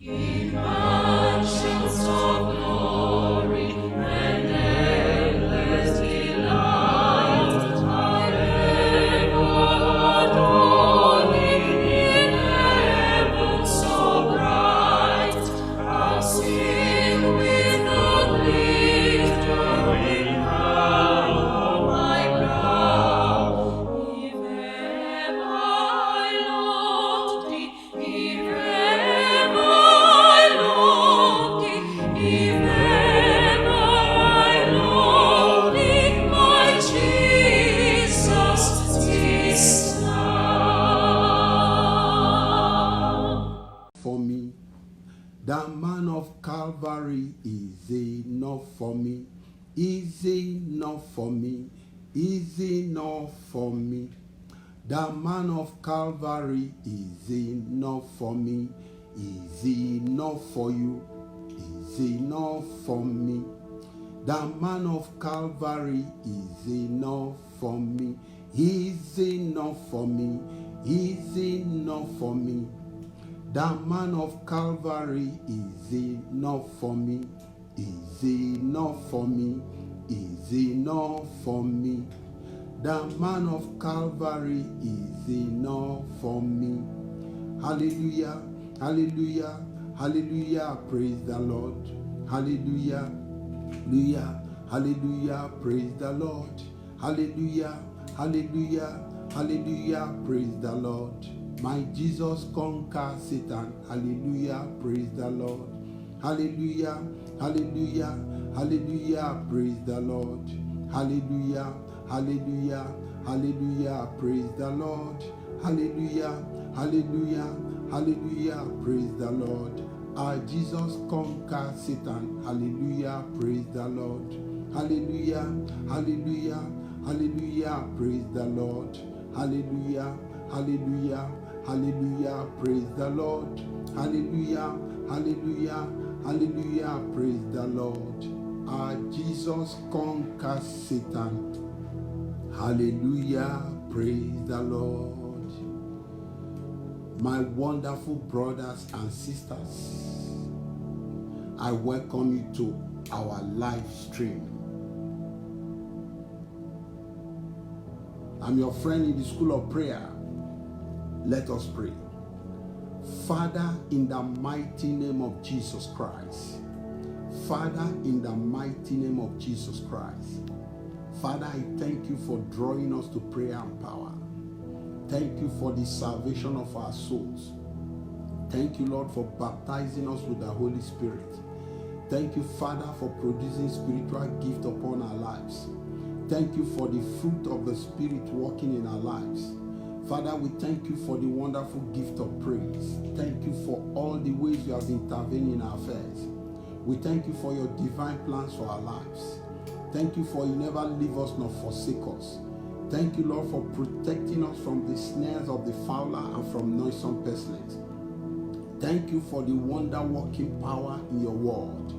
In mansions of glory and endless delight, I ever adore Thee in heaven so bright. I'll sing with the glittering crown on my brow. If ever I loved Thee, if ever I loved Thee, if ever I loved Thee, my Jesus, 'tis now. For me, the man of Calvary is enough for me, is enough for me, is enough for me. The man of Calvary is enough for me, is enough for you, is enough for me. The man of Calvary is enough for me, is enough for me, is enough for me. The man of Calvary is enough for me, is enough for me, is enough for me. The man of Calvary is enough for me. Hallelujah, hallelujah, hallelujah, praise the Lord. Hallelujah, hallelujah, hallelujah, praise the Lord. Hallelujah, hallelujah, hallelujah, praise the Lord. My Jesus conquers Satan. Hallelujah, praise the Lord. Hallelujah, hallelujah, hallelujah, praise the Lord. Hallelujah, hallelujah, hallelujah, praise the Lord. Hallelujah, hallelujah, hallelujah, praise the Lord. Our Jesus conquers Satan. Hallelujah, praise the Lord. Hallelujah, hallelujah, hallelujah, praise the Lord. Hallelujah, hallelujah, hallelujah, praise the Lord. Hallelujah, hallelujah, hallelujah, praise the Lord. Our Jesus conquers Satan. Hallelujah, praise the Lord. My wonderful brothers and sisters, I welcome you to our live stream. I'm your friend in the School of Prayer. Let us pray. Father, in the mighty name of Jesus Christ. Father, in the mighty name of Jesus Christ. Father, I thank you for drawing us to prayer and power. Thank you for the salvation of our souls. Thank you, Lord, for baptizing us with the Holy Spirit. Thank you, Father, for producing spiritual gift upon our lives. Thank you for the fruit of the Spirit working in our lives. Father, we thank you for the wonderful gift of praise. Thank you for all the ways you have intervened in our affairs. We thank you for your divine plans for our lives. Thank you for you never leave us nor forsake us. Thank you, Lord, for protecting us from the snares of the fowler and from noisome pestilence. Thank you for the wonder-working power in your word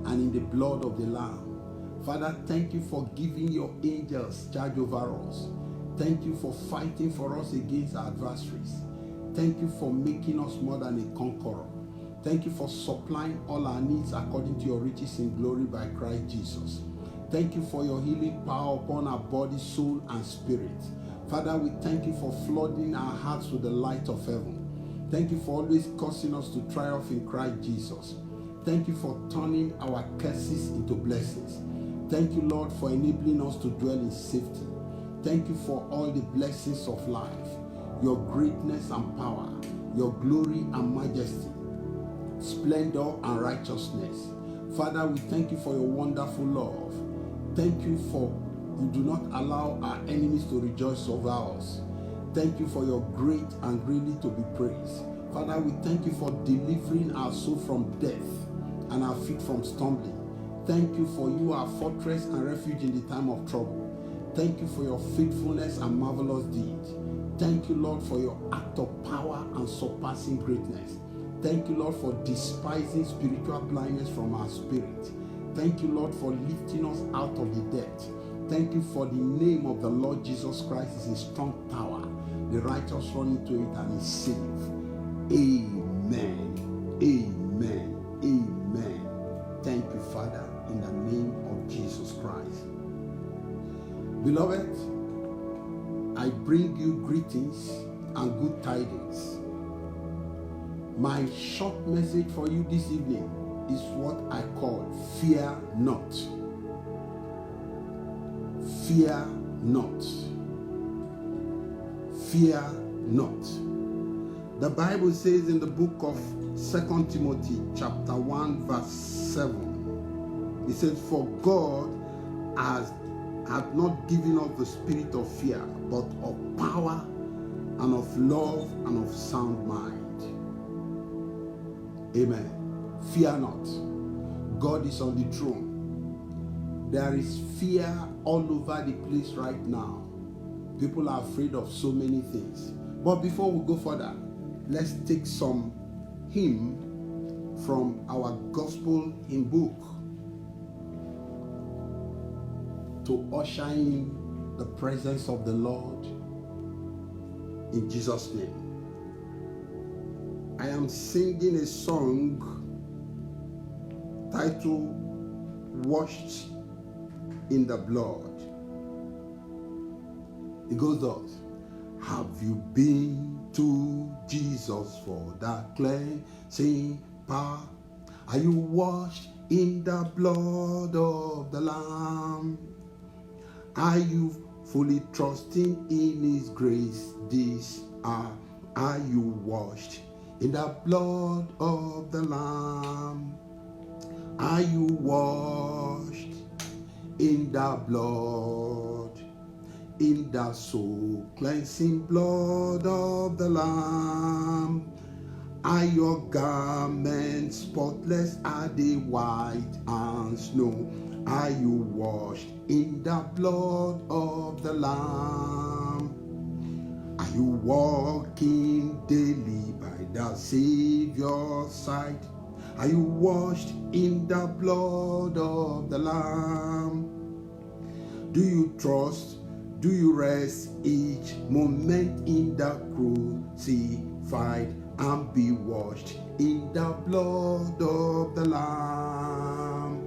and in the blood of the Lamb. Father, thank you for giving your angels charge over us. Thank you for fighting for us against our adversaries. Thank you for making us more than a conqueror. Thank you for supplying all our needs according to your riches in glory by Christ Jesus. Thank you for your healing power upon our body, soul, and spirit. Father, we thank you for flooding our hearts with the light of heaven. Thank you for always causing us to triumph in Christ Jesus. Thank you for turning our curses into blessings. Thank you, Lord, for enabling us to dwell in safety. Thank you for all the blessings of life, your greatness and power, your glory and majesty, splendor and righteousness. Father, we thank you for your wonderful love. Thank you for you do not allow our enemies to rejoice over us. Thank you for your great and greatly to be praised. Father, we thank you for delivering our soul from death and our feet from stumbling. Thank you for you are fortress and refuge in the time of trouble. Thank you for your faithfulness and marvelous deeds. Thank you, Lord, for your act of power and surpassing greatness. Thank you, Lord, for despising spiritual blindness from our spirit. Thank you, Lord, for lifting us out of the debt. Thank you for the name of the Lord Jesus Christ is a strong tower. The righteous run into it and is saved. Amen. Amen. Beloved, I bring you greetings and good tidings. My short message for you this evening is what I call fear not. Fear not. Fear not. The Bible says in the book of 2 Timothy chapter 1 verse 7, it says, for God hath not given us the spirit of fear, but of power and of love and of sound mind. Amen. Fear not. God is on the throne. There is fear all over the place right now. People are afraid of so many things. But before we go further, let's take some hymn from our gospel hymn book to usher in the presence of the Lord in Jesus' name. I am singing a song titled Washed in the Blood. It goes thus. Have you been to Jesus for that cleansing power? Are you washed in the blood of the Lamb? Are you fully trusting in His grace this hour? Are you washed in the blood of the Lamb? Are you washed in the blood, in the soul cleansing blood of the Lamb? Are your garments spotless? Are they white as snow? Are you washed in the blood of the Lamb? Are you walking daily by the Savior's side? Are you washed in the blood of the Lamb? Do you trust? Do you rest each moment in the crucified and be washed in the blood of the Lamb?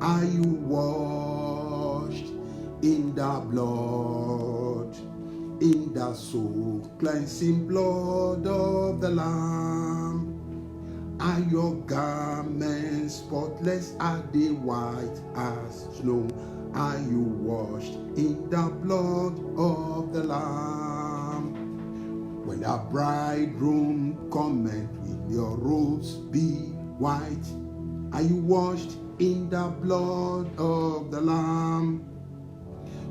Are you washed in the blood, in the soul cleansing blood of the Lamb? Are your garments spotless? Are they white as snow? Are you washed in the blood of the Lamb? When the bridegroom cometh, will your robes be white? Are you washed in the blood of the Lamb?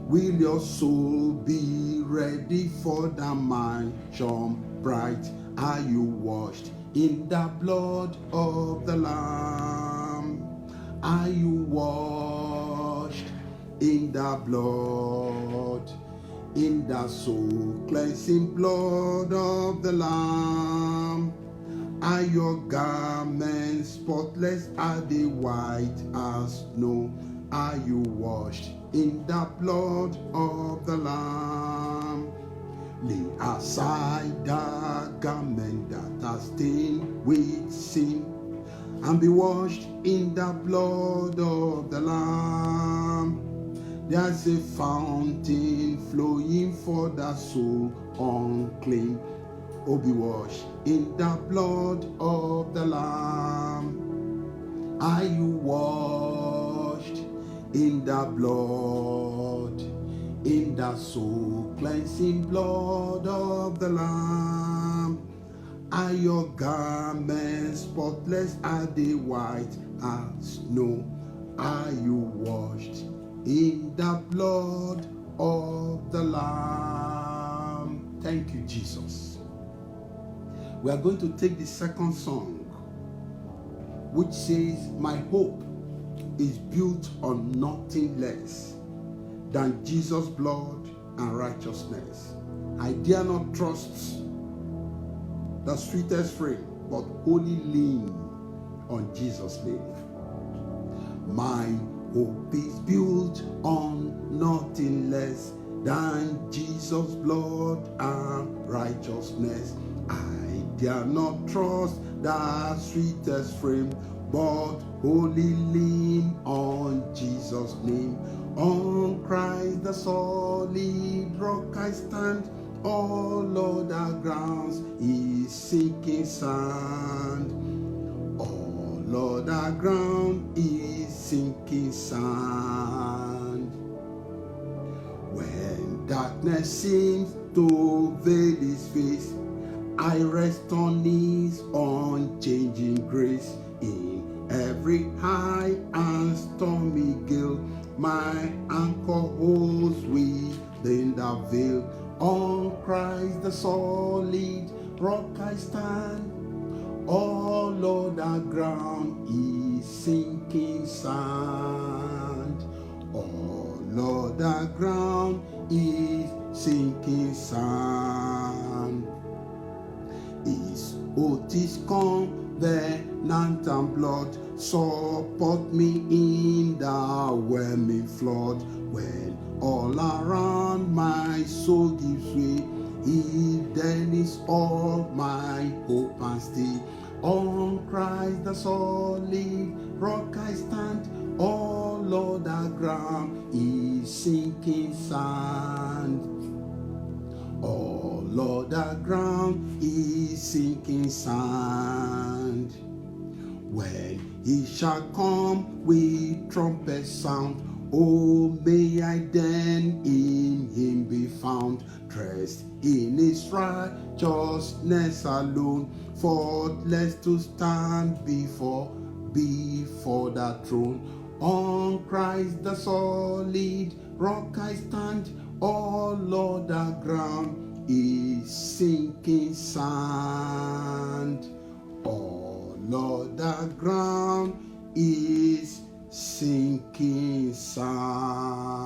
Will your soul be ready for the mansion bright? Are you washed in the blood of the Lamb? Are you washed in the blood, in the soul cleansing blood of the Lamb? Are your garments spotless? Are they white as snow? Are you washed in the blood of the Lamb? Lay aside the garment that are stained with sin, and be washed in the blood of the Lamb. There's a fountain flowing for the soul unclean. Oh, be washed in the blood of the Lamb. Are you washed in the blood, in the soul cleansing blood of the Lamb? Are your garments spotless? Are they white as snow? Are you washed in the blood of the Lamb? Thank you, Jesus. We are going to take the second song, which says, my hope is built on nothing less than Jesus' blood and righteousness. I dare not trust the sweetest frame, but wholly lean on Jesus' name. My hope is built on nothing less than Jesus' blood and righteousness. I dare not trust the sweetest frame, but wholly lean on Jesus' name. On Christ the solid rock I stand. All other grounds is sinking sand. All other ground is sinking sand. When darkness seems to veil his face, I rest on his unchanging grace. In every high and stormy gale, my anchor holds within the veil. On Christ the solid rock I stand. All other ground is sinking sand. All other ground is sinking sand. His oath is covenant and blood support me in the whelming flood. When all around my soul gives way, he then is all my hope and stay. On Christ the solid rock I stand. All other ground is sinking sand. All other ground is sinking sand. When he shall come with trumpet sound, oh, may I then in him be found, dressed in his righteousness alone, faultless to stand before the throne. On Christ the solid rock I stand. All other ground is sinking sand. All other ground is sinking sand.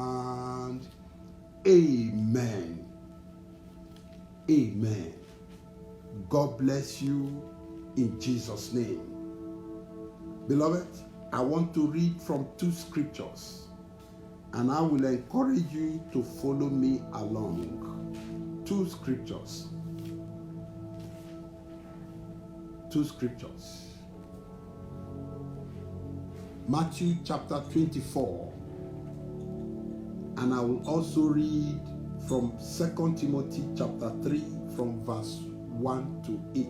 Amen. Amen. God bless you in Jesus' name. Beloved, I want to read from 2 scriptures, and I will encourage you to follow me along. 2 scriptures. 2 scriptures. Matthew chapter 24, and I will also read from 2 Timothy chapter 3 from verse 1 to 8.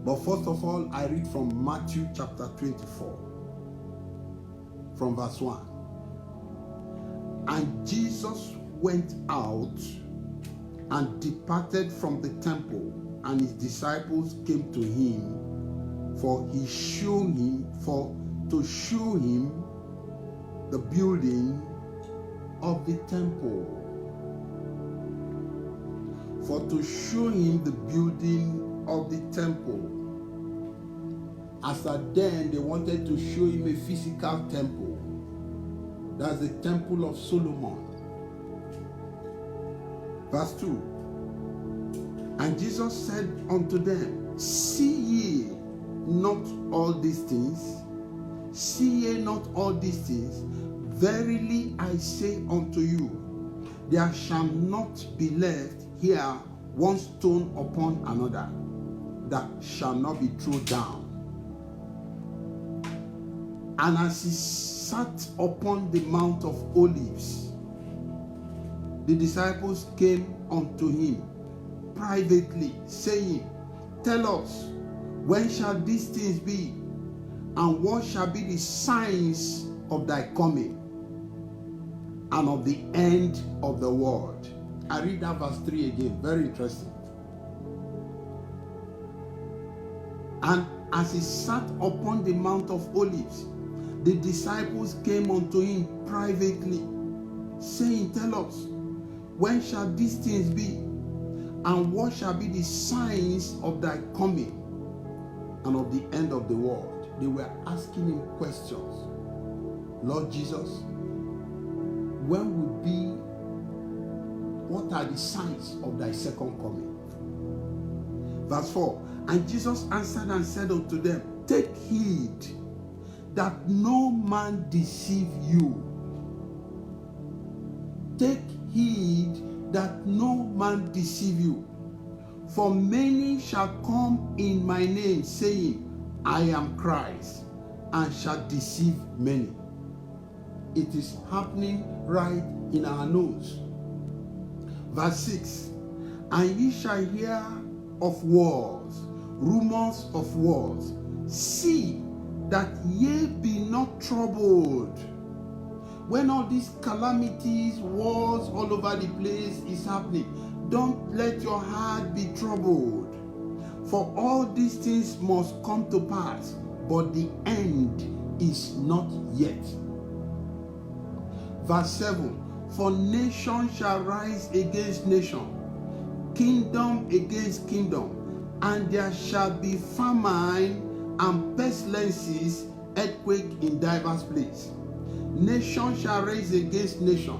But first of all, I read from Matthew chapter 24 from verse 1. And Jesus went out and departed from the temple, and his disciples came to him to show him the building of the temple. For to show him the building of the temple. As at then, they wanted to show him a physical temple. That's the temple of Solomon. Verse 2. And Jesus said unto them, See ye not all these things? See ye not all these things? Verily I say unto you, there shall not be left here one stone upon another that shall not be thrown down. And as he sat upon the Mount of Olives, the disciples came unto him privately, saying, Tell us, when shall these things be? And what shall be the signs of thy coming and of the end of the world? I read that verse 3 again. Very interesting. And as he sat upon the Mount of Olives, the disciples came unto him privately, saying, Tell us, when shall these things be? And what shall be the signs of thy coming and of the end of the world? They were asking him questions. Lord Jesus, what are the signs of thy second coming? Verse 4. And Jesus answered and said unto them, Take heed that no man deceive you. Take heed that no man deceive you. For many shall come in my name, saying, I am Christ, and shall deceive many. it is happening right in our nose. Verse 6, and ye shall hear of wars, rumors of wars. See that ye be not troubled. When all these calamities, wars all over the place is happening, don't let your heart be troubled. For all these things must come to pass, but the end is not yet. Verse 7, for nation shall rise against nation, kingdom against kingdom, and there shall be famine and pestilences, earthquake in divers places. Nation shall rise against nation.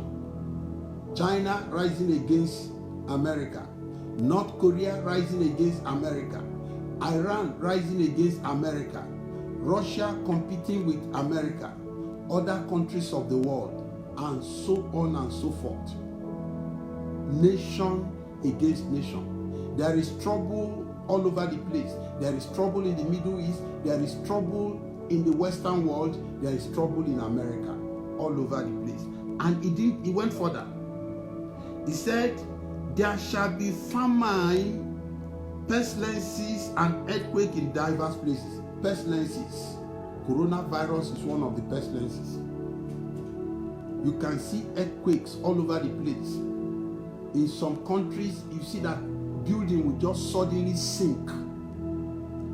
China rising against America. North Korea rising against America. Iran rising against America. Russia competing with America. Other countries of the world. And so on and so forth. Nation against nation. There is trouble all over the place. There is trouble in the Middle East. There is trouble in the Western world. There is trouble in America. All over the place. And he went further. He said, there shall be famine, pestilences, and earthquake in diverse places. Pestilences. Coronavirus is one of the pestilences. You can see earthquakes all over the place. In some countries, you see that building will just suddenly sink.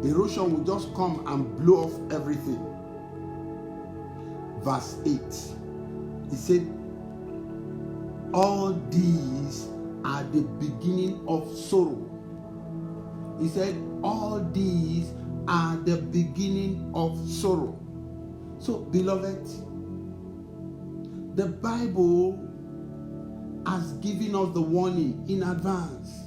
Erosion will just come and blow off everything. Verse 8, he said, all these are the beginning of sorrow. He said, all these are the beginning of sorrow. So, beloved, the Bible has given us the warning in advance.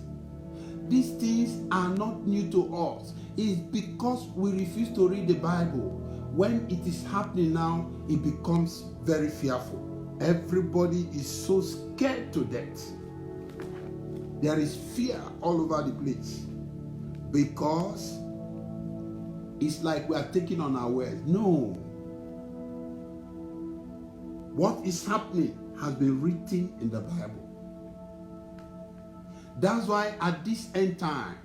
These things are not new to us. It's because we refuse to read the Bible. When it is happening now, it becomes very fearful. Everybody is so scared to death. There is fear all over the place. Because it's like we are taking on our words. No. What is happening has been written in the Bible. That's why at this end time,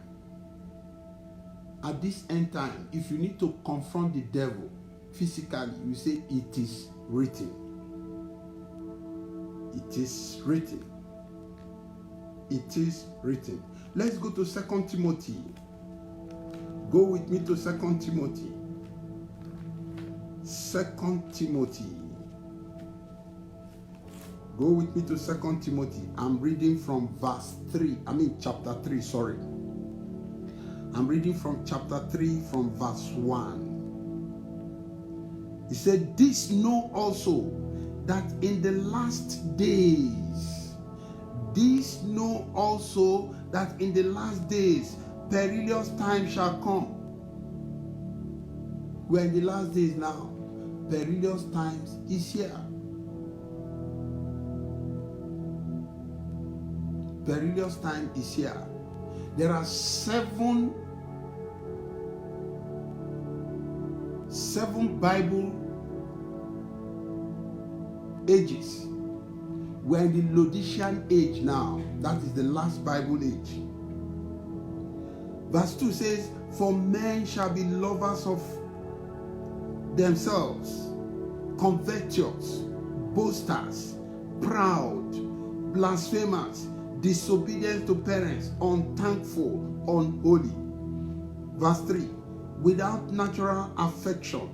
if you need to confront the devil physically, you say it is written. It is written. It is written. Let's go to 2 Timothy. Go with me to 2 Timothy. 2 Timothy. Go with me to 2 Timothy. I'm reading from chapter 3, sorry. I'm reading from chapter 3 from verse 1. He said, this know also that in the last days, perilous times shall come. We're in the last days now. Perilous times is here. Perilous time is here. There are seven Bible ages. We're in the Laodicean age now. That is the last Bible age. Verse 2 says, for men shall be lovers of themselves, covetous, boasters, proud, blasphemers, disobedient to parents, unthankful, unholy. Verse 3, without natural affection,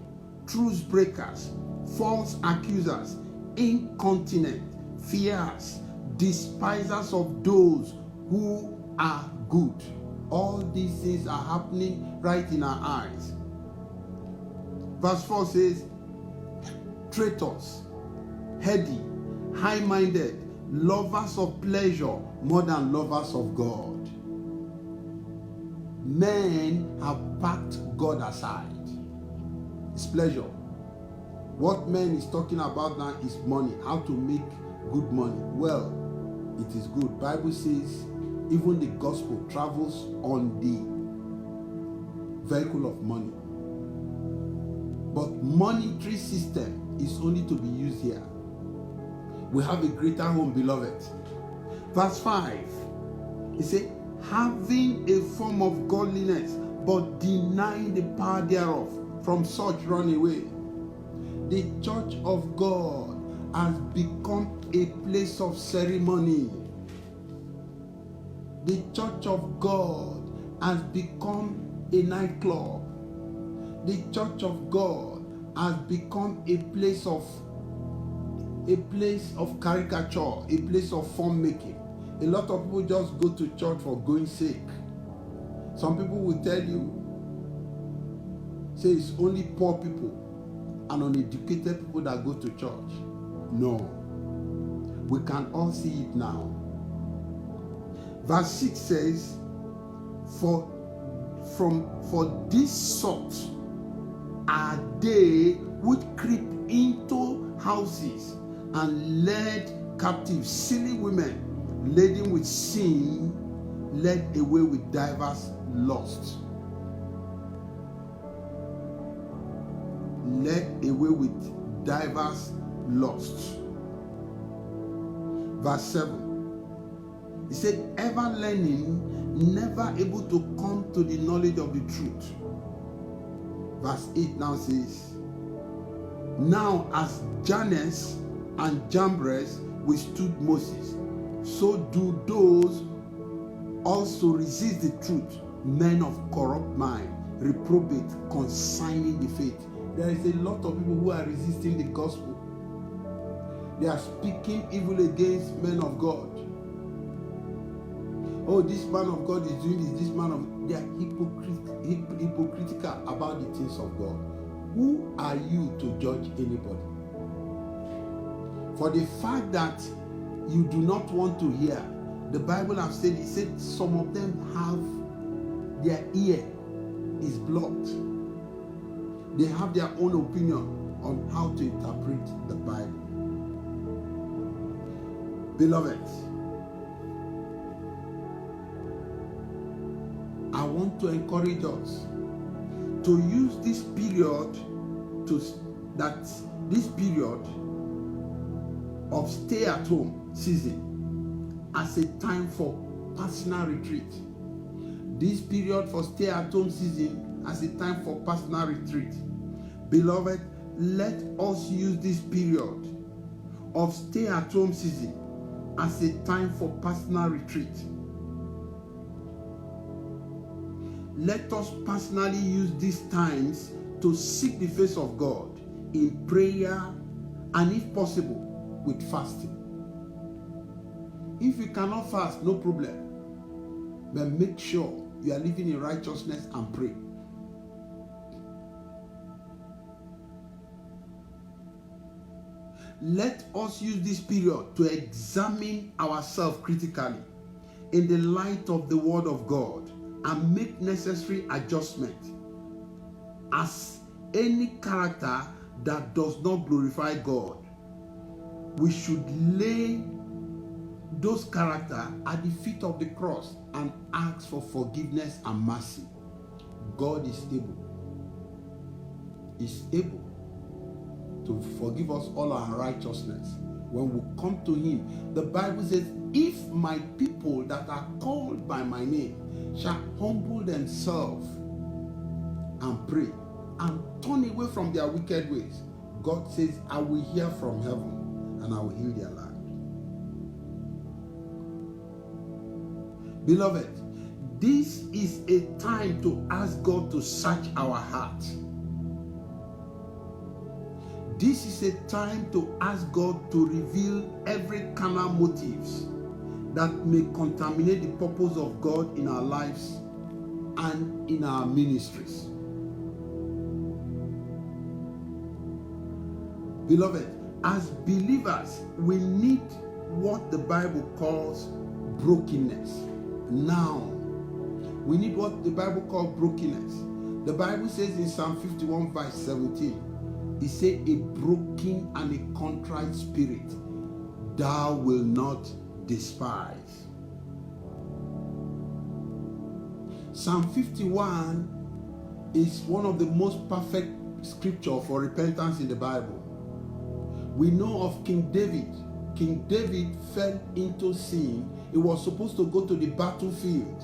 truce breakers, false accusers, incontinent, fierce, despisers of those who are good. All these things are happening right in our eyes. Verse 4 says, traitors, heady, high-minded, lovers of pleasure more than lovers of God. Men have packed God aside. It's pleasure. What man is talking about now is money, how to make good money. Well, it is good. Bible says even the gospel travels on the vehicle of money. But monetary system is only to be used here. We have a greater home, beloved. Verse 5. He said, having a form of godliness, but denying the power thereof, from such run away. The church of God has become a place of ceremony. The church of God has become a nightclub. The church of God has become a place of caricature, a place of form making. A lot of people just go to church for going sake. Some people will tell you, say it's only poor people and uneducated people that go to church. No. We can all see it now. Verse 6 says, For this sort are they which creep into houses and led captive silly women, laden with sin, led away with divers lusts. Led away with divers lusts. Verse 7. He said, ever learning, never able to come to the knowledge of the truth. Verse 8 now says, now as Jannes and Jambres withstood Moses, so do those also resist the truth, men of corrupt mind, reprobate concerning the faith. There is a lot of people who are resisting the gospel. They are speaking evil against men of God. Oh, this man of God is doing this man of... They are hypocritical about the things of God. Who are you to judge anybody? For the fact that you do not want to hear, the Bible has said, it said some of them have their ear is blocked. They have their own opinion on how to interpret the Bible. Beloved, I want to encourage us to use this period this period of stay at home season as a time for personal retreat. This period for stay at home season as a time for personal retreat. Beloved, let us use this period of stay at home season as a time for personal retreat. Let us personally use these times to seek the face of God in prayer and, if possible, with fasting. If you cannot fast, no problem. But make sure you are living in righteousness and pray. Let us use this period to examine ourselves critically in the light of the Word of God and make necessary adjustments as any character that does not glorify God. We should lay those characters at the feet of the cross and ask for forgiveness and mercy. God is able. Is able to forgive us all our unrighteousness when we come to Him. The Bible says, if my people that are called by my name shall humble themselves and pray and turn away from their wicked ways, God says, I will hear from heaven and I will heal their land. Beloved, this is a time to ask God to search our heart. This is a time to ask God to reveal every carnal motives that may contaminate the purpose of God in our lives and in our ministries. Beloved, as believers, we need what the Bible calls brokenness. Now, we need what the Bible calls brokenness. The Bible says in Psalm 51 verse 17, it says, a broken and a contrite spirit thou will not despise. Psalm 51 is one of the most perfect scripture for repentance in the Bible. We know of King David King David fell into sin, he was supposed to go to the battlefield.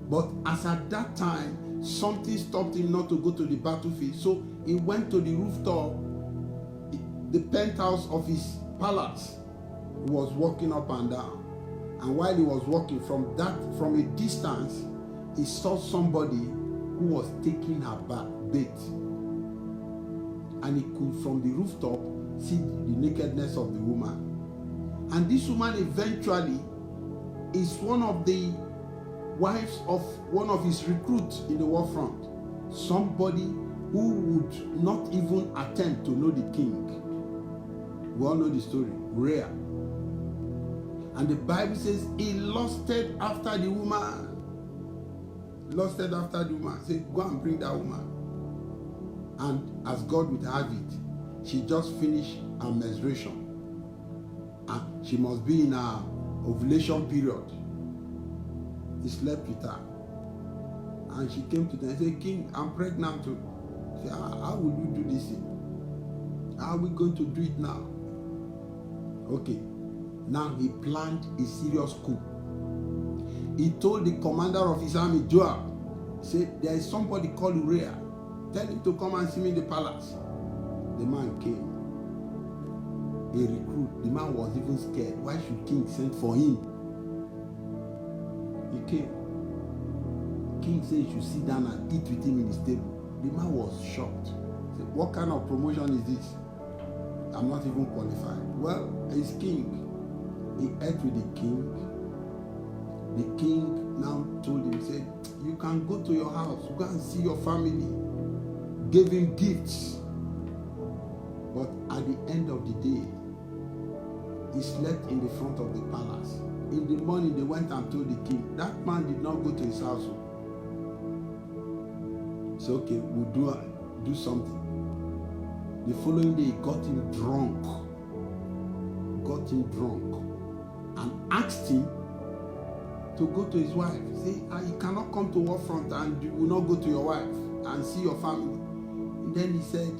But as at that time, something stopped him not to go to the battlefield. So he went to the rooftop, the penthouse of his palace. He was walking up and down. And while he was walking from a distance, he saw somebody who was taking her bait. And he could, from the rooftop, see the nakedness of the woman. And this woman eventually is one of the wives of one of his recruits in the war front. Somebody who would not even attempt to know the king. We all know the story, Uriah. And the Bible says he lusted after the woman. Said, go and bring that woman. And as God would have it, she just finished her menstruation. And she must be in her ovulation period. He slept with her. And she came to them and said, King, I'm pregnant too. He said, how will you do this thing? How are we going to do it now? Okay. Now he planned a serious coup. He told the commander of his army, Joab, said, there is somebody called Uriah. Tell him to come and see me in the palace. The man came. A recruit. The man was even scared. Why should king send for him? He came. King said you should sit down and eat with him in his table. The man was shocked. He said, what kind of promotion is this? I'm not even qualified. Well, he's king. He ate with the king. The king now told him, said, you can go to your house, go and see your family. Gave him gifts. But at the end of the day, he slept in the front of the palace. In the morning, they went and told the king. That man did not go to his house. So, okay, we'll do something. The following day, he got him drunk. And asked him to go to his wife. Say, you cannot come to war front and you will not go to your wife and see your family. And then he said,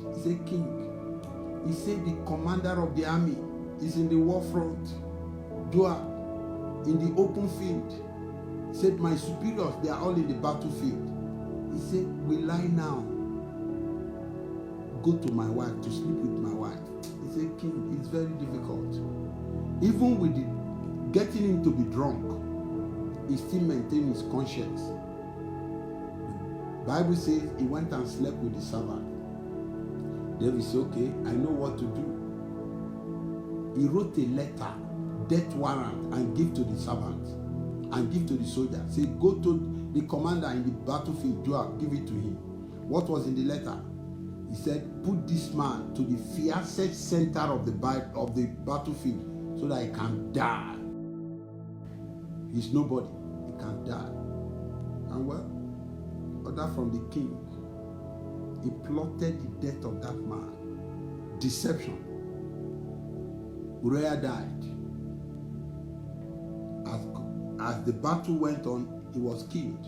King, he said the commander of the army is in the war front, Joab, in the open field. He said, my superiors, they are all in the battlefield. He said, will I now go to my wife, to sleep with my wife? He said, King, it's very difficult. Even with getting him to be drunk, he still maintained his conscience. The Bible says he went and slept with the servant. David said, okay, I know what to do. He wrote a letter, death warrant, and give to the servant, and give to the soldier. Say, go to the commander in the battlefield, Joab, give it to him. What was in the letter? He said, put this man to the fiercest center of the battlefield so that he can die. He's nobody. He can die. And well, order from the king. He plotted the death of that man. Deception. Uriah died. As the battle went on, he was killed.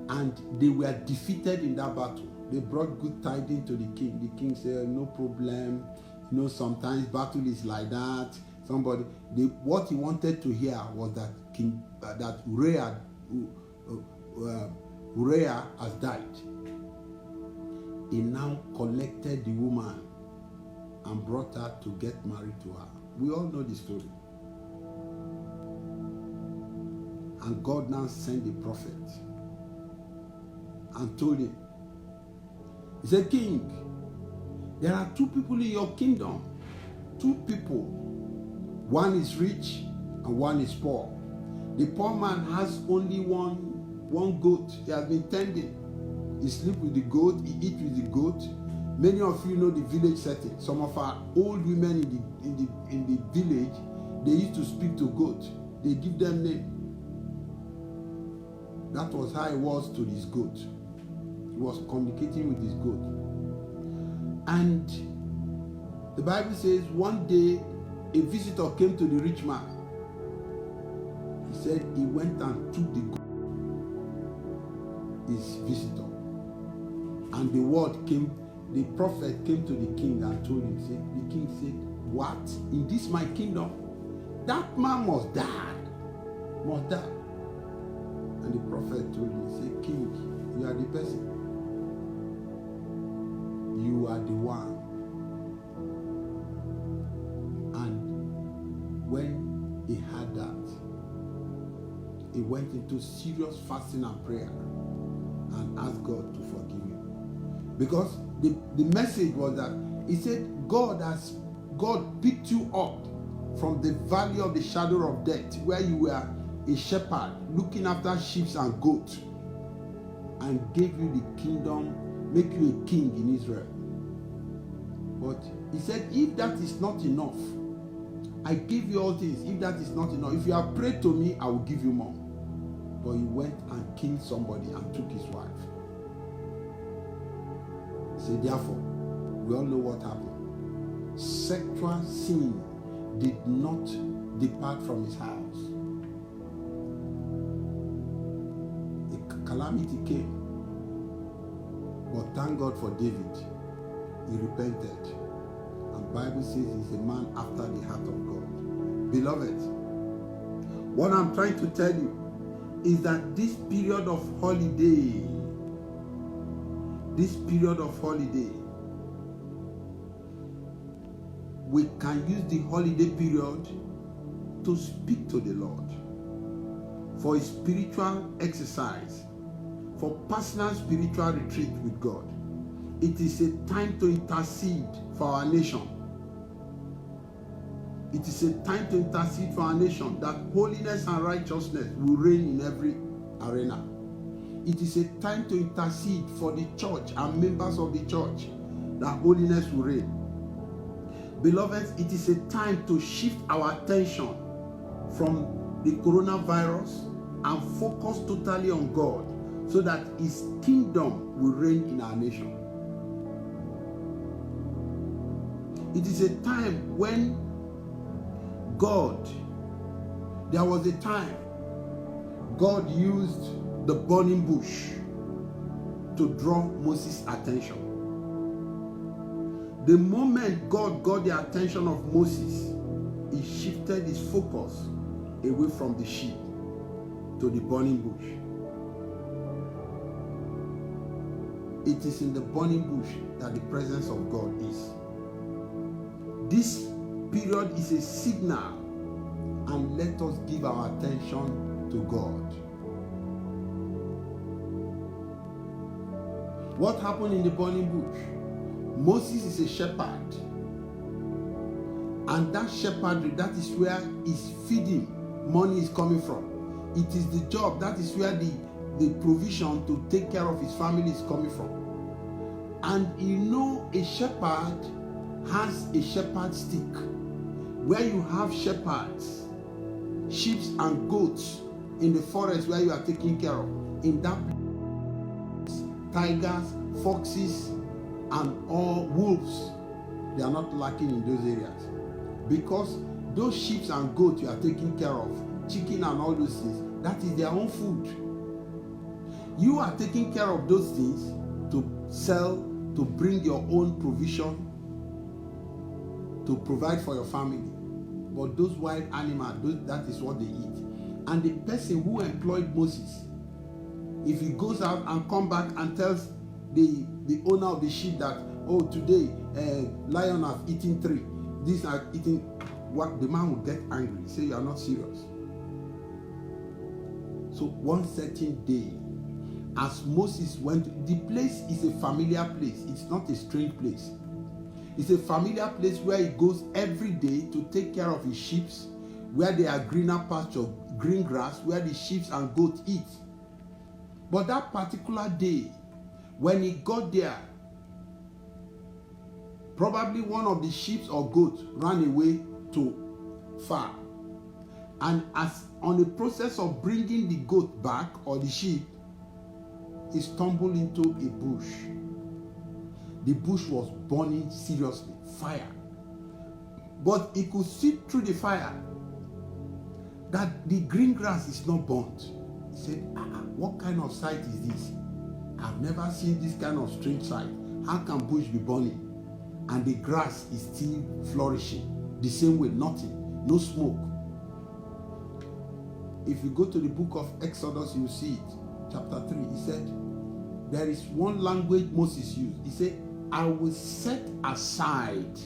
And they were defeated in that battle. They brought good tidings to the king. The king said, no problem. You know, sometimes battle is like that. What he wanted to hear was that Uriah has died. He now collected the woman and brought her to get married to her. We all know the story. And God now sent the prophet and told him, he said, King, there are two people in your kingdom. Two people. One is rich and one is poor. The poor man has only one goat. He has been tending. He sleeps with the goat. He eats with the goat. Many of you know the village setting. Some of our old women in the village, they used to speak to goats. They give them name. That was how it was to this goat. He was communicating with his goat. And the Bible says one day a visitor came to the rich man. He said he went and took the goat, his visitor. And the word came, the prophet came to the king and told him, said, the king said, what? In this my kingdom? That man must die. Must die. And the prophet told him, said, king, you are the person. You are the one. And when he had that, he went into serious fasting and prayer and asked God to forgive him. Because the message was that he said, God picked you up from the valley of the shadow of death, where you were a shepherd looking after sheep and goats, and gave you the kingdom, make you a king in Israel. But he said, if that is not enough, I give you all things. If that is not enough, if you have prayed to me, I will give you more. But he went and killed somebody and took his wife. So therefore, we all know what happened. Sexual sin did not depart from his house. A calamity came. But thank God for David. He repented. And the Bible says he's a man after the heart of God. Beloved, what I'm trying to tell you is that this period of holiday, we can use the holiday period to speak to the Lord for a spiritual exercise, for personal spiritual retreat with God. It is a time to intercede for our nation. It is a time to intercede for our nation, that holiness and righteousness will reign in every arena. It is a time to intercede for the church and members of the church, that holiness will reign. Beloved, it is a time to shift our attention from the coronavirus and focus totally on God, so that his kingdom will reign in our nation. It is a time when there was a time God used the burning bush to draw Moses' attention. The moment God got the attention of Moses, he shifted his focus away from the sheep to the burning bush. It is in the burning bush that the presence of God is. This period is a signal, and let us give our attention to God. What happened in the burning bush? Moses is a shepherd, and that shepherdry, that is where his feeding money is coming from. It is the job, that is where the provision to take care of his family is coming from. And you know, a shepherd has a shepherd stick, where you have shepherds, sheep and goats in the forest where you are taking care of. In that place, tigers, foxes, and all wolves, they are not lacking in those areas, because those sheep and goats you are taking care of, chicken and all those things, that is their own food. You are taking care of those things to sell, to bring your own provision, to provide for your family. But those wild animals, that is what they eat. And the person who employed Moses, if he goes out and come back and tells the owner of the sheep that, oh, today lion have eaten 3, these are eating, what, the man will get angry, say you are not serious. So one certain day, as Moses went, the place is a familiar place. It's not a strange place. It's a familiar place where he goes every day to take care of his sheep, where there are greener pasture, green grass, where the sheep and goats eat. But that particular day, when he got there, probably one of the sheep or goats ran away too far. And as on the process of bringing the goat back or the sheep, he stumbled into a bush. The bush was burning seriously, fire. But he could see through the fire that the green grass is not burnt. He said, what kind of sight is this? I've never seen this kind of strange sight. How can bush be burning and the grass is still flourishing? The same way, nothing, no smoke. If you go to the book of Exodus, you see it. Chapter 3, he said, there is one language Moses used. He said, I will set aside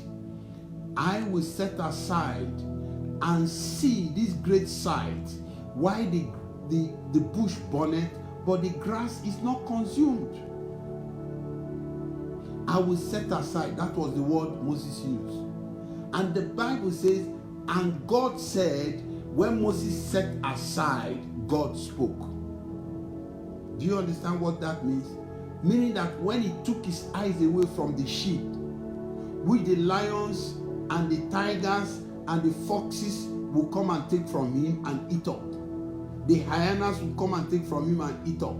and see this great sight, why the bush burneth, but the grass is not consumed. I will set aside. That was the word Moses used. And the Bible says, and God said, when Moses set aside, God spoke. Do you understand what that means? Meaning that when he took his eyes away from the sheep, which the lions and the tigers and the foxes will come and take from him and eat up. The hyenas will come and take from him and eat up.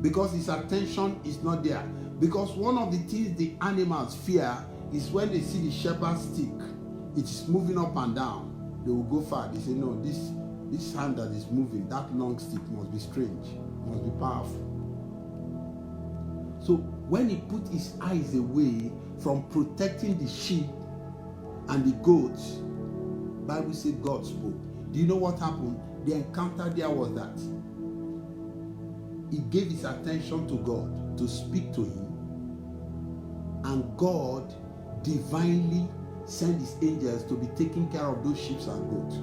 Because his attention is not there. Because one of the things the animals fear is when they see the shepherd's stick, it is moving up and down. They will go far. They say, no, this hand that is moving, that long stick must be strange, must be powerful. So when he put his eyes away from protecting the sheep and the goats, Bible says God spoke. Do you know what happened? The encounter there was that he gave his attention to God to speak to him, and God divinely sent his angels to be taking care of those sheep and goats.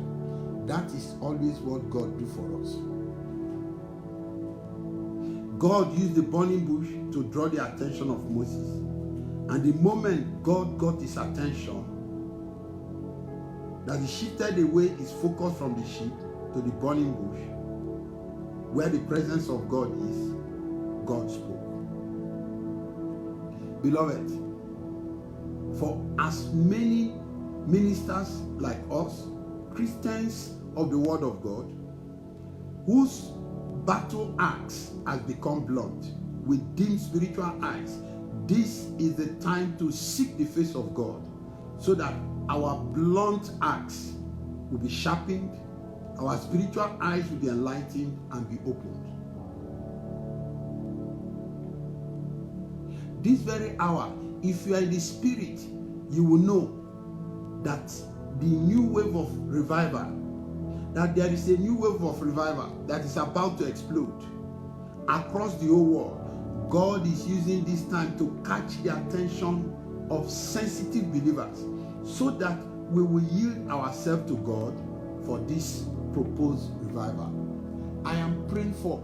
That is always what God do for us. God used the burning bush to draw the attention of Moses. And the moment God got his attention, that he shifted away his focus from the sheep to the burning bush, where the presence of God is, God spoke. Beloved, for as many ministers like us, Christians of the Word of God, whose battle axe has become blunt with dim spiritual eyes, this is the time to seek the face of God, so that our blunt axe will be sharpened, our spiritual eyes will be enlightened and be opened. This very hour, if you are in the spirit, you will know that the new wave of revival, that there is a new wave of revival that is about to explode across the whole world. God is using this time to catch the attention of sensitive believers, so that we will yield ourselves to God for this proposed revival. I am praying for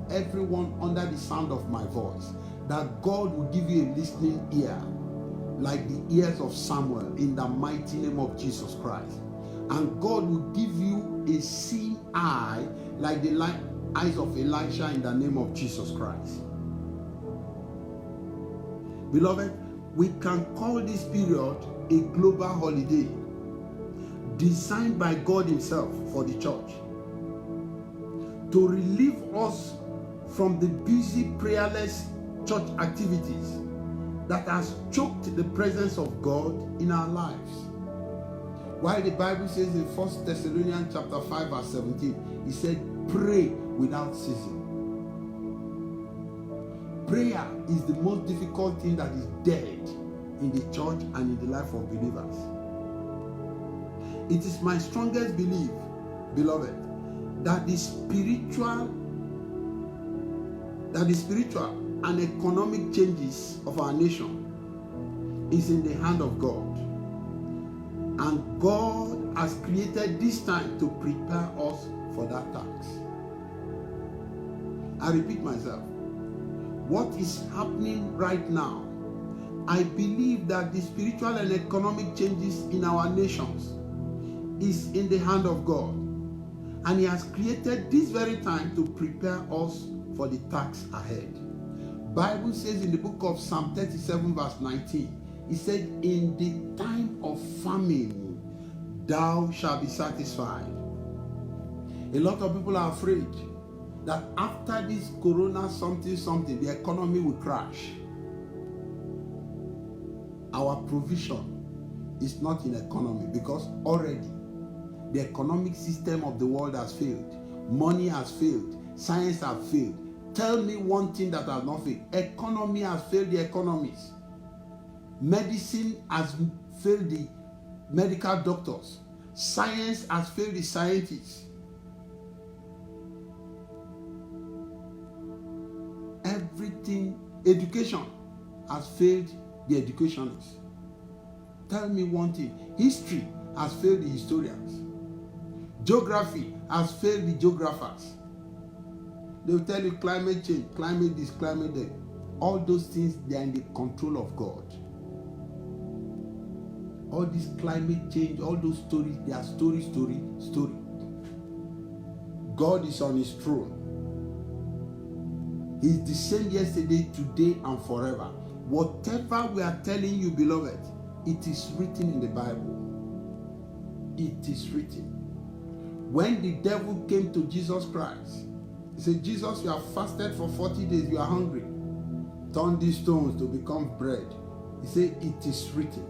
everyone under the sound of my voice, that God will give you a listening ear like the ears of Samuel, in the mighty name of Jesus Christ. And God will give you a seeing eye like the eyes of Elisha, in the name of Jesus Christ. Beloved, we can call this period a global holiday designed by God himself for the church, to relieve us from the busy, prayerless church activities that has choked the presence of God in our lives. While the Bible says in 1 Thessalonians chapter 5 verse 17, he said, pray without ceasing. Prayer is the most difficult thing that is dead in the church and in the life of believers. It is my strongest belief, beloved, that the spiritual and economic changes of our nation is in the hand of God. And God has created this time to prepare us for that task. I repeat myself. What is happening right now, I believe that the spiritual and economic changes in our nations is in the hand of God. And he has created this very time to prepare us for the task ahead. Bible says in the book of Psalm 37 verse 19, he said, in the time of famine, thou shalt be satisfied. A lot of people are afraid that after this corona something, the economy will crash. Our provision is not in economy, because already the economic system of the world has failed. Money has failed. Science has failed. Tell me one thing that has not failed. Economy has failed the economies. Medicine has failed the medical doctors. Science has failed the scientists. Everything, education has failed the educationists. Tell me one thing, history has failed the historians. Geography has failed the geographers. They will tell you climate change, climate this, climate that. All those things, they are in the control of God. All this climate change, all those stories, they are story. God is on his throne. He is the same yesterday, today, and forever. Whatever we are telling you, beloved, it is written in the Bible. It is written. When the devil came to Jesus Christ, he said, Jesus, you have fasted for 40 days, you are hungry. Turn these stones to become bread. He said, it is written,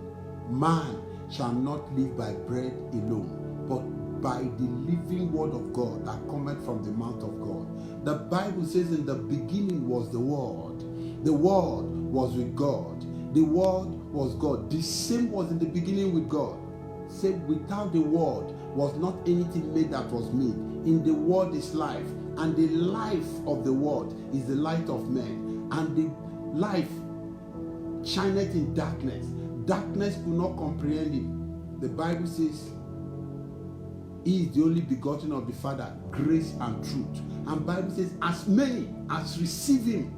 man shall not live by bread alone, but by the living word of God that cometh from the mouth of God. The Bible says, in the beginning was the Word. The Word was with God. The Word was God. The same was in the beginning with God. Say, without the Word was not anything made that was made. In the Word is life, and the life of the Word is the light of men. And the life shineth in darkness. Darkness could not comprehend him. The Bible says, he is the only begotten of the Father, grace and truth. And Bible says, as many as receive him,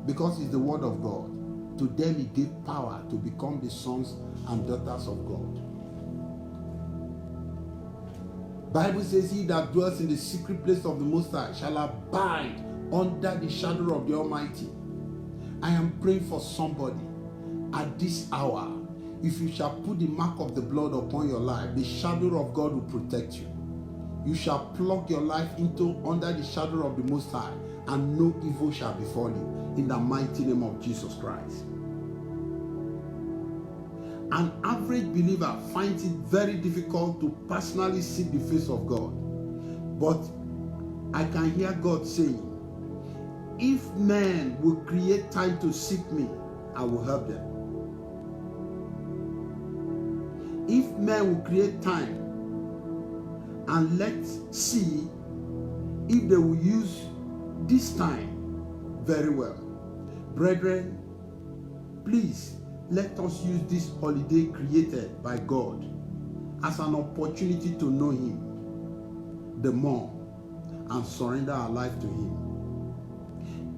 because he's the word of God, to them he gave power to become the sons and daughters of God. Bible says, he that dwells in the secret place of the Most High shall abide under the shadow of the Almighty. I am praying for somebody at this hour. If you shall put the mark of the blood upon your life, the shadow of God will protect you. You shall plug your life into under the shadow of the Most High, and no evil shall befall you, in the mighty name of Jesus Christ. An average believer finds it very difficult to personally seek the face of God. But I can hear God saying, if men will create time to seek me, I will help them. If men will create time, and let's see if they will use this time very well. Brethren, please let us use this holiday created by God as an opportunity to know him the more and surrender our life to him.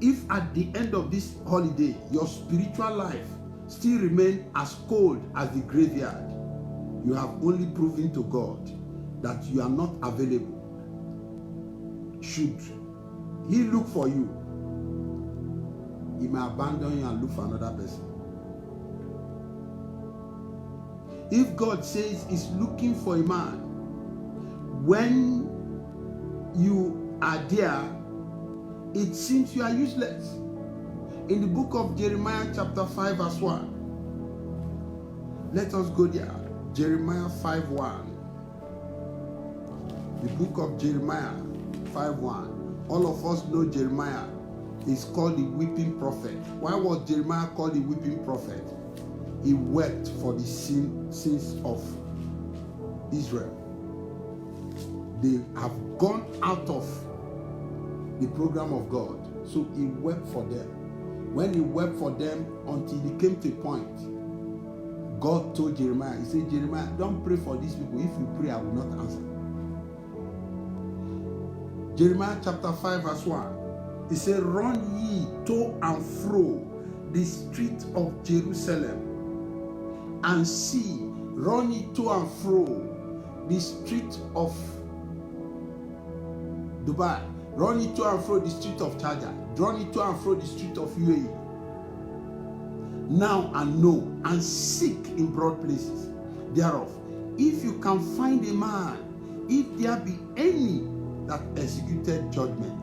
If at the end of this holiday your spiritual life still remains as cold as the graveyard, you have only proven to God that you are not available. Should he look for you, he may abandon you and look for another person. If God says he's looking for a man, when you are there, it seems you are useless. In the book of Jeremiah chapter 5 verse 1, let us go there. Jeremiah 5:1. The book of Jeremiah 5:1. All of us know Jeremiah is called the weeping prophet. Why was Jeremiah called the weeping prophet? He wept for the sins of Israel. They have gone out of the program of God. So he wept for them. When he wept for them until he came to a point, God told Jeremiah, he said, Jeremiah, don't pray for these people. If you pray, I will not answer. Jeremiah chapter 5 verse 1. He said, run ye to and fro the street of Jerusalem, and see, run ye to and fro the street of Dubai, run ye to and fro the street of Charger, run ye to and fro the street of UAE. Now and know, and seek in broad places thereof, if you can find a man, if there be any that executed judgment,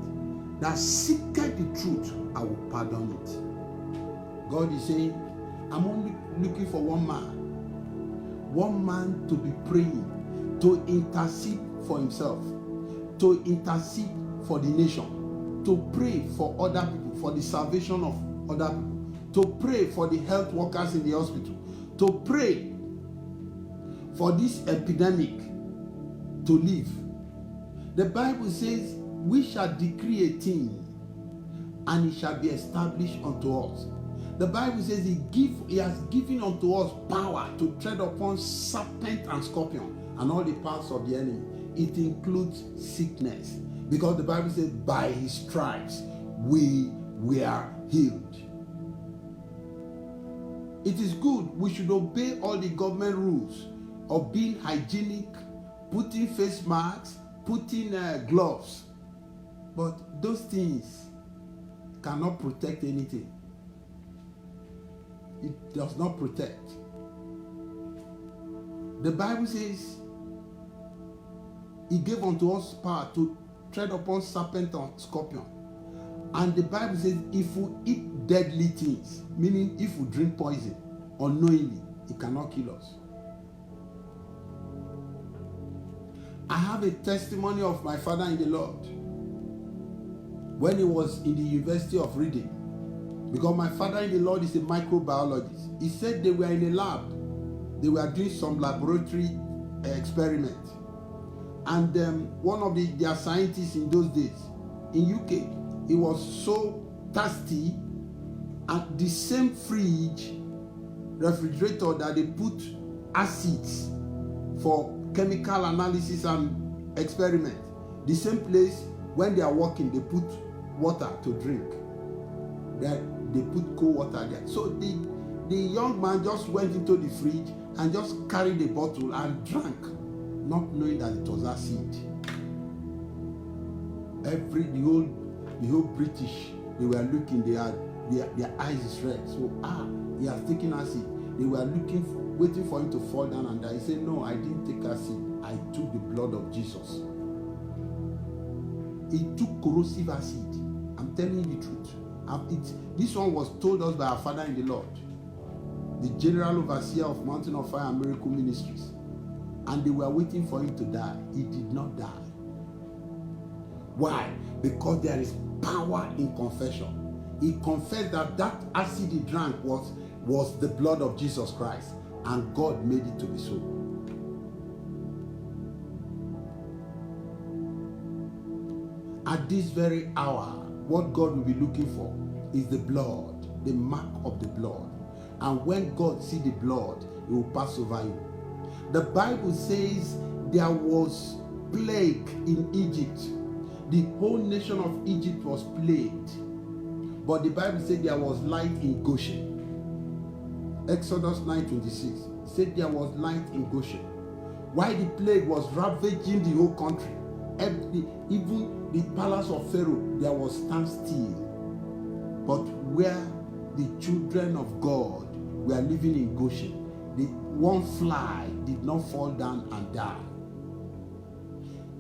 that seeketh the truth, I will pardon it. God is saying, I'm only looking for one man to be praying, to intercede for himself, to intercede for the nation, to pray for other people, for the salvation of other people, to pray for the health workers in the hospital, to pray for this epidemic to leave. The Bible says, we shall decree a thing, and it shall be established unto us. The Bible says he has given unto us power to tread upon serpent and scorpion and all the powers of the enemy. It includes sickness, because the Bible says by his stripes we were healed. It is good. We should obey all the government rules of being hygienic, putting face masks, putting gloves. But those things cannot protect anything. It does not protect. The Bible says he gave unto us power to tread upon serpent and scorpion. And the Bible says if we eat deadly things, meaning if we drink poison unknowingly, it cannot kill us. I have a testimony of my father in the Lord when he was in the University of Reading, because my father in the Lord is a microbiologist. He said they were in a lab. They were doing some laboratory experiment. And one of their scientists in those days, in UK, he was so thirsty, and the same refrigerator that they put acids for chemical analysis and experiment, the same place when they are working, they put water to drink. They put cold water there. So the young man just went into the fridge and just carried a bottle and drank, not knowing that it was acid. The whole British, they were looking, their eyes is red. So he has taken acid. They were waiting for him to fall down and die. He said, no, I didn't take acid. I took the blood of Jesus. He took corrosive acid. I'm telling you the truth. This one was told us by our father in the Lord, the general overseer of Mountain of Fire and Miracle Ministries. And they were waiting for him to die. He did not die. Why? Because there is power in confession. He confessed that acid he drank was the blood of Jesus Christ, and God made it to be so. At this very hour, what God will be looking for is the blood, the mark of the blood. And when God sees the blood, he will pass over you. The Bible says there was plague in Egypt. The whole nation of Egypt was plagued. But the Bible said there was light in Goshen. Exodus 9:26 said there was light in Goshen. While the plague was ravaging the whole country, even the palace of Pharaoh, there was standstill. But where the children of God were living in Goshen, the one fly did not fall down and die.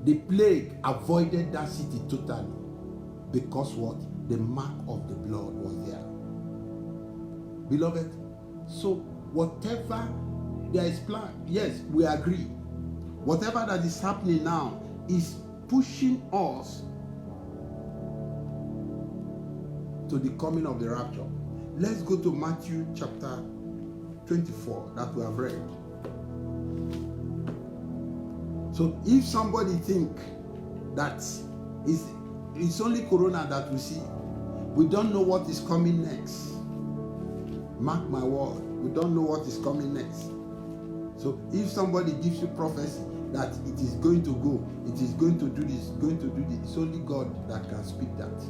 The plague avoided that city totally, because what? The mark of the blood was there. Beloved, so whatever there is planned, yes, we agree. Whatever that is happening now is pushing us to the coming of the rapture. Let's go to Matthew chapter 24 that we have read. So if somebody think that it's only corona that we see, we don't know what is coming next. Mark my word, we don't know what is coming next. So if somebody gives you prophecy that it is going to go, it is going to do this, it's only God that can speak that.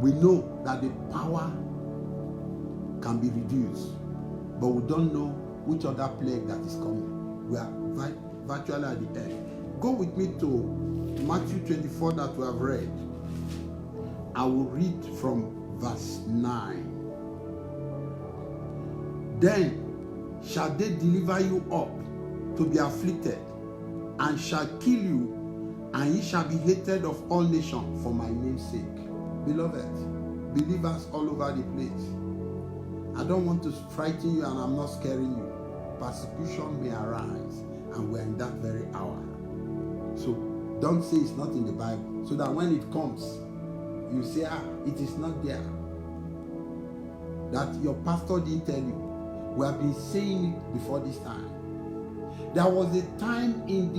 We know that the power can be reduced, but we don't know which other plague that is coming. We are virtually at the end. Go with me to Matthew 24 that we have read. I will read from verse 9. Then shall they deliver you up to be afflicted, and shall kill you, and ye shall be hated of all nations for my name's sake. Beloved, believers all over the place, I don't want to frighten you, and I'm not scaring you. Persecution may arise, and we're in that very hour. So don't say it's not in the Bible, so that when it comes, you say, it is not there. That your pastor didn't tell you. We have been saying it before this time. There was a time in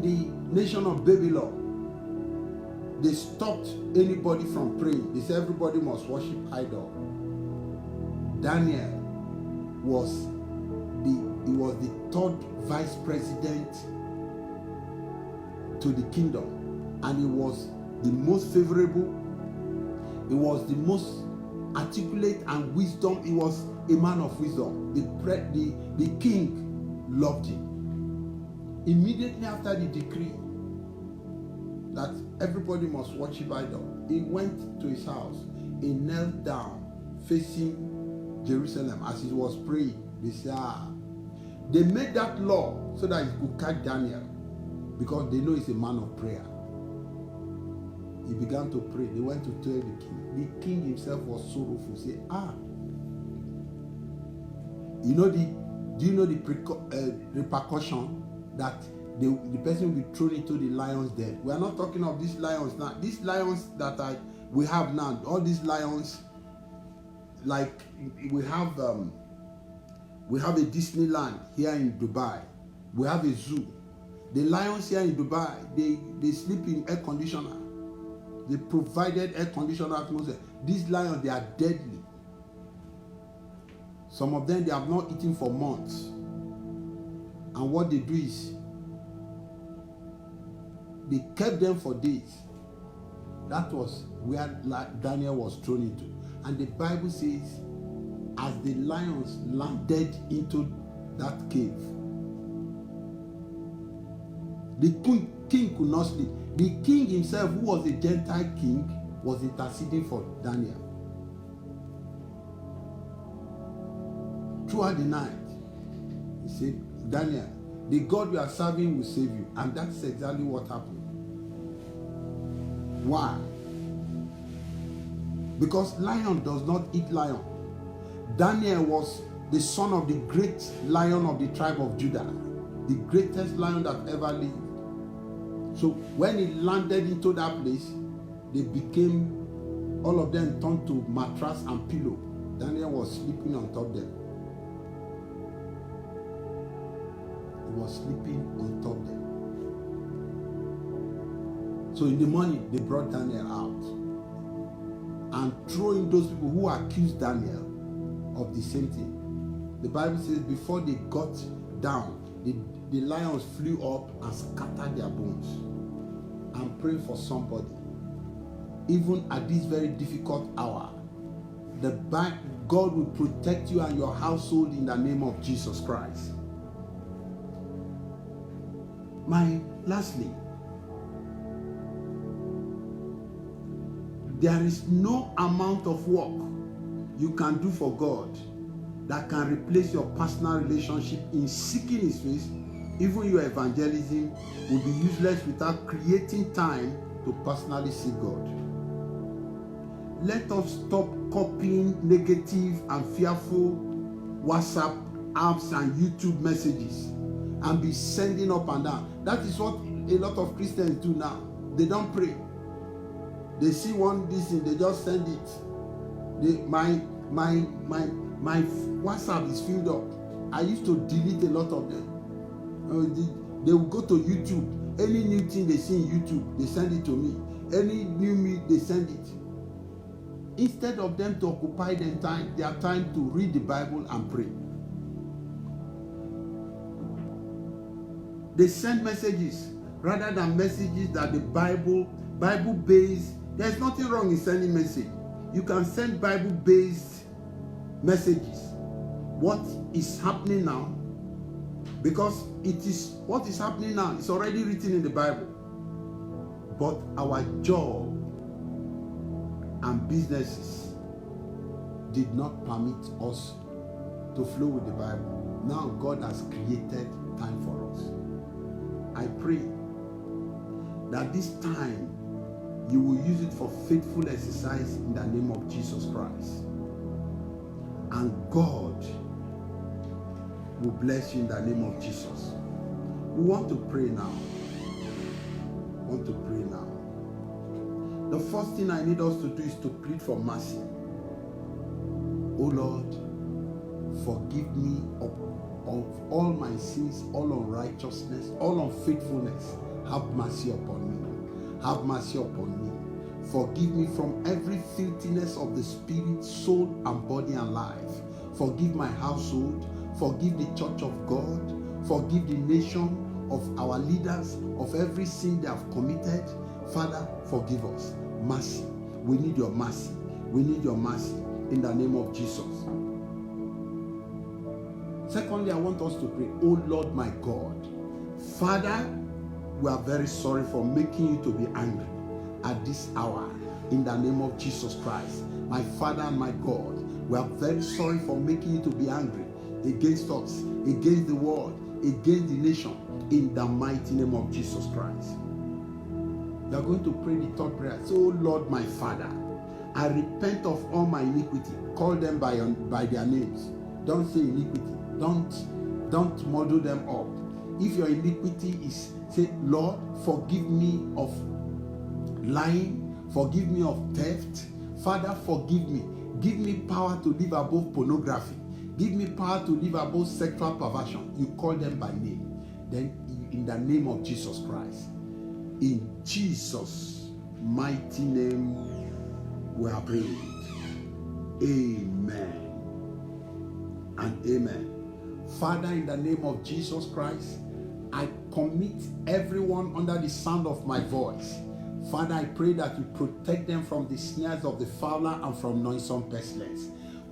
the nation of Babylon. They stopped anybody from praying. They said everybody must worship idol. Daniel was the third vice president to the kingdom, and he was the most favorable. He was the most articulate and wisdom. He was a man of wisdom. The king loved him. Immediately after the decree that everybody must worship idol, he went to his house. He knelt down facing Jerusalem as he was praying. They made that law so that he could catch Daniel, because they know he's a man of prayer. He began to pray. They went to tell the king. The king himself was sorrowful. Say, do you know the repercussion that the person will be thrown into the lion's den? We are not talking of these lions now. These lions that we have now, all these lions, like we have a Disneyland here in Dubai. We have a zoo. The lions here in Dubai, they sleep in air conditioner. They provided air conditioner atmosphere. These lions, they are deadly. Some of them, they have not eaten for months. And what they do is, they kept them for days. That was where Daniel was thrown into. And the Bible says, as the lions landed into that cave, the king could not sleep. The king himself, who was a Gentile king, was interceding for Daniel. Throughout the night, he said, Daniel, the God you are serving will save you. And that's exactly what happened. Why? Because lion does not eat lion. Daniel was the son of the great lion of the tribe of Judah, the greatest lion that ever lived. So when he landed into that place, they became, all of them turned to mattress and pillow. Daniel was sleeping on top of them. He was sleeping on top of them. So in the morning, they brought Daniel out and throwing those people who accused Daniel of the same thing. The Bible says before they got down, the lions flew up and scattered their bones. I'm praying for somebody. Even at this very difficult hour, God will protect you and your household in the name of Jesus Christ. Lastly, there is no amount of work you can do for God that can replace your personal relationship in seeking His face. Even your evangelism will be useless without creating time to personally seek God. Let us stop copying negative and fearful WhatsApp apps and YouTube messages and be sending up and down. That is what a lot of Christians do now. They don't pray. They see this thing, they just send it. My WhatsApp is filled up. I used to delete a lot of them. They will go to YouTube. Any new thing they see in YouTube, they send it to me. Any new me, they send it. Instead of them to occupy their time to read the Bible and pray. They send messages rather than messages that the Bible-based. There's nothing wrong in sending message. You can send Bible-based messages. What is happening now? Because what is happening now is already written in the Bible. But our job and businesses did not permit us to flow with the Bible. Now God has created time for us. I pray that this time you will use it for faithful exercise in the name of Jesus Christ. And God will bless you in the name of Jesus. We want to pray now. The first thing I need us to do is to plead for mercy. Oh Lord, Forgive me of all my sins, all unrighteousness, all unfaithfulness. Have mercy upon me. Have mercy upon me. Forgive me from every filthiness of the spirit, soul, and body and life. Forgive my household. Forgive the church of God. Forgive the nation of our leaders of every sin they have committed. Father, forgive us. Mercy. We need your mercy. We need your mercy in the name of Jesus. Secondly, I want us to pray, oh Lord my God, Father, we are very sorry for making you to be angry at this hour in the name of Jesus Christ. My Father and my God, we are very sorry for making you to be angry against us, against the world, against the nation, in the mighty name of Jesus Christ. We are going to pray the third prayer. So, oh Lord my Father, I repent of all my iniquity. Call them by their names. Don't say iniquity. Don't muddle them up. If your iniquity is, say, Lord, forgive me of lying, forgive me of theft. Father, forgive me. Give me power to live above pornography. Give me power to live above sexual perversion. You call them by name. Then in the name of Jesus Christ. In Jesus' mighty name we are praying. Amen and amen. Father, in the name of Jesus Christ, I commit everyone under the sound of my voice. Father, I pray that you protect them from the snares of the fowler and from noisome pestilence.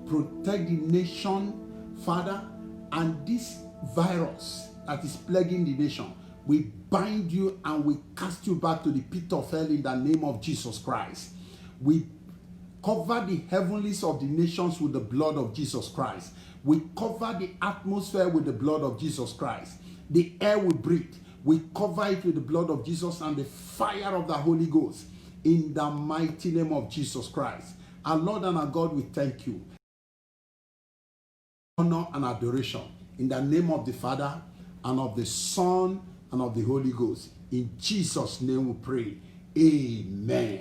Protect the nation, Father, and this virus that is plaguing the nation. We bind you and we cast you back to the pit of hell in the name of Jesus Christ. We cover the heavenlies of the nations with the blood of Jesus Christ. We cover the atmosphere with the blood of Jesus Christ. The air we breathe, we cover it with the blood of Jesus and the fire of the Holy Ghost in the mighty name of Jesus Christ. Our Lord and our God, we thank you. Honor and adoration in the name of the Father and of the Son and of the Holy Ghost. In Jesus' name we pray. Amen.